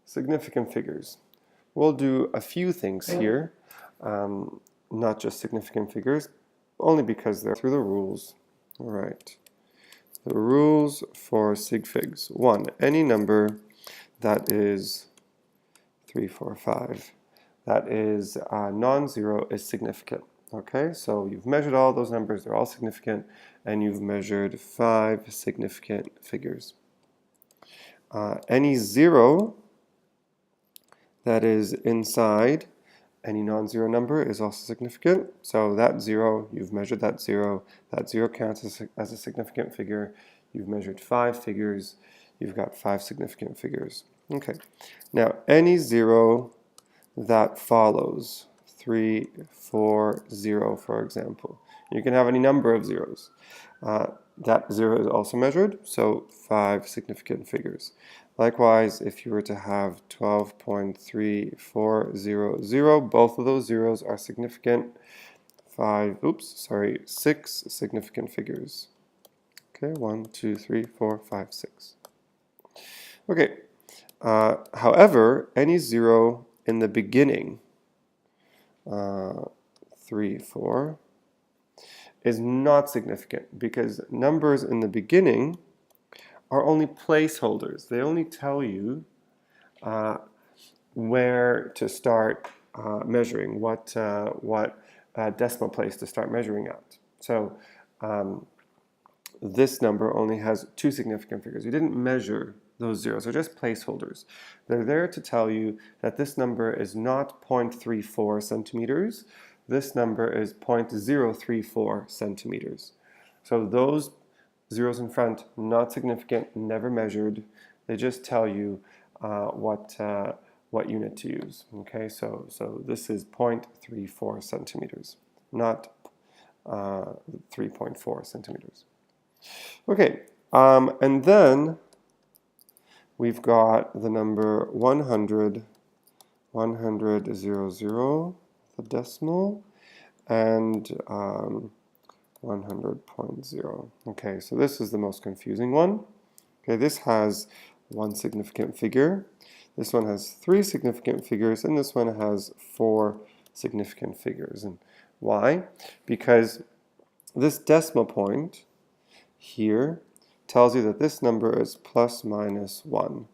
significant figures. We'll do a few things here, not just significant figures, only because they're through the rules. All right. The rules for sig figs. 1. Any number that is 3, 4, 5, that is non-zero is significant. Okay, so you've measured all those numbers, they're all significant, and you've measured 5 significant figures. Any zero that is inside any non-zero number is also significant. So that zero, you've measured that zero counts as a significant figure. You've measured 5 figures, you've got 5 significant figures. Okay, now any zero that follows 3, 4, 0, for example. You can have any number of zeros. That zero is also measured, so 5 significant figures. Likewise, if you were to have 12.3400, both of those zeros are significant. 6 significant figures. Okay, 1, 2, 3, 4, 5, 6. Okay, however, any zero in the beginning, 3, 4, is not significant because numbers in the beginning are only placeholders. They only tell you where to start measuring, what decimal place to start measuring at. So this number only has 2 significant figures. You didn't measure those zeros, they're just placeholders. They're there to tell you that this number is not 0.34 centimeters, this number is 0.034 centimeters. So those zeros in front, not significant, never measured. They just tell you what unit to use. Okay, so this is 0.34 centimeters, not 3.4 centimeters. Okay, and then we've got the number 100, 100, the decimal, and 100.0. Okay, so this is the most confusing one. Okay, this has 1 significant figure, this one has 3 significant figures, and this one has 4 significant figures. And why? Because this decimal point here tells you that this number is plus minus 1,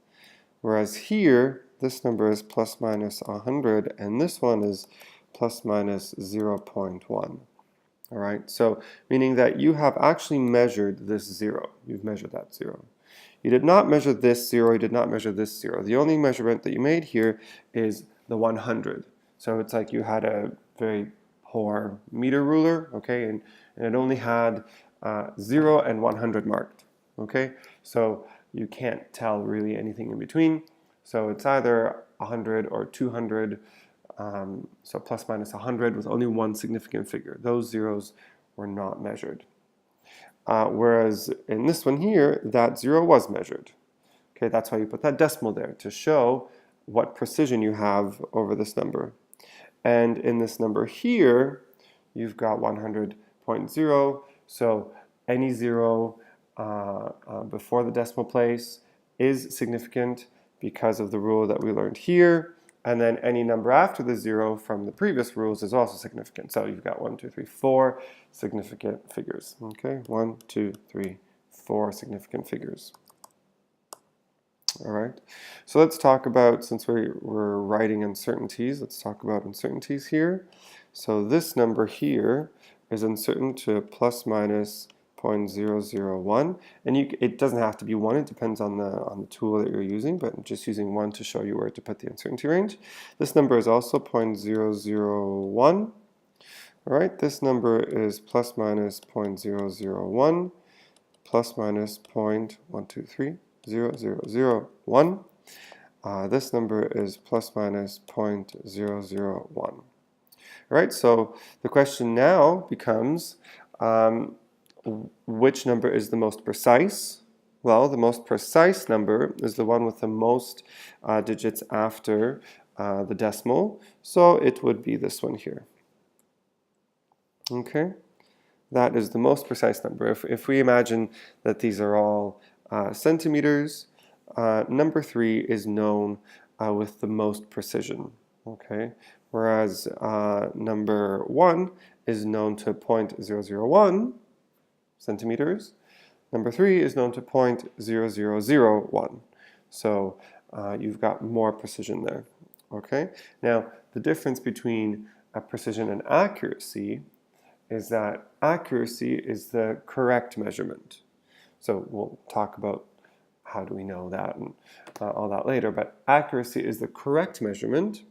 whereas here this number is plus minus 100, and this one is plus minus 0.1. All right, so meaning that you have actually measured this zero. You've measured that zero. You did not measure this zero, you did not measure this zero. The only measurement that you made here is the 100. So it's like you had a very poor meter ruler, okay, and it only had 0 and 100 marked, okay? So you can't tell really anything in between. So it's either 100 or 200, so plus minus 100 with only 1 significant figure. Those zeros were not measured. Whereas in this one here, that zero was measured. Okay, that's why you put that decimal there, to show what precision you have over this number. And in this number here, you've got 100.0, so any zero before the decimal place is significant because of the rule that we learned here. And then any number after the zero from the previous rules is also significant. So you've got 1, 2, 3, 4 significant figures. Okay, 1, 2, 3, 4 significant figures. All right, so let's talk about, since we're writing uncertainties, let's talk about uncertainties here. So this number here is uncertain to plus minus 0.001, and it doesn't have to be 1, it depends on the tool that you're using, but I'm just using 1 to show you where to put the uncertainty range. This number is also 0.001. All right, this number is plus minus 0.001, plus minus 0.1230001. This number is plus minus 0.001. All right, so the question now becomes, which number is the most precise? Well, the most precise number is the one with the most digits after the decimal, so it would be this one here. Okay, that is the most precise number. If we imagine that these are all centimeters, number 3 is known with the most precision. Okay, whereas number 1 is known to 0.001 centimeters. Number 3 is known to 0.0001. So you've got more precision there. Okay, now the difference between precision and accuracy is that accuracy is the correct measurement. So we'll talk about how do we know that and all that later, but accuracy is the correct measurement,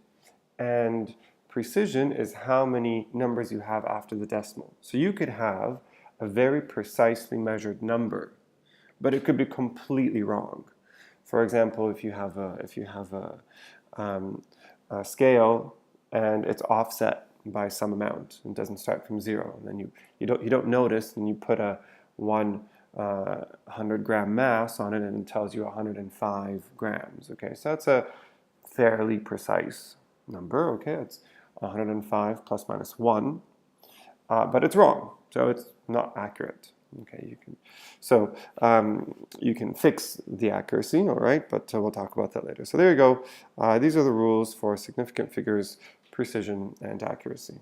and precision is how many numbers you have after the decimal. So you could have a very precisely measured number, but it could be completely wrong. For example, if you have a scale and it's offset by some amount and doesn't start from 0, and then you don't notice, and you put a 100-gram mass on it, and it tells you 105 grams. Okay, so that's a fairly precise number. Okay, it's 105 plus minus 1, but it's wrong, so it's not accurate. Okay, you can fix the accuracy, all right, but we'll talk about that later. So there you go. These are the rules for significant figures, precision, and accuracy.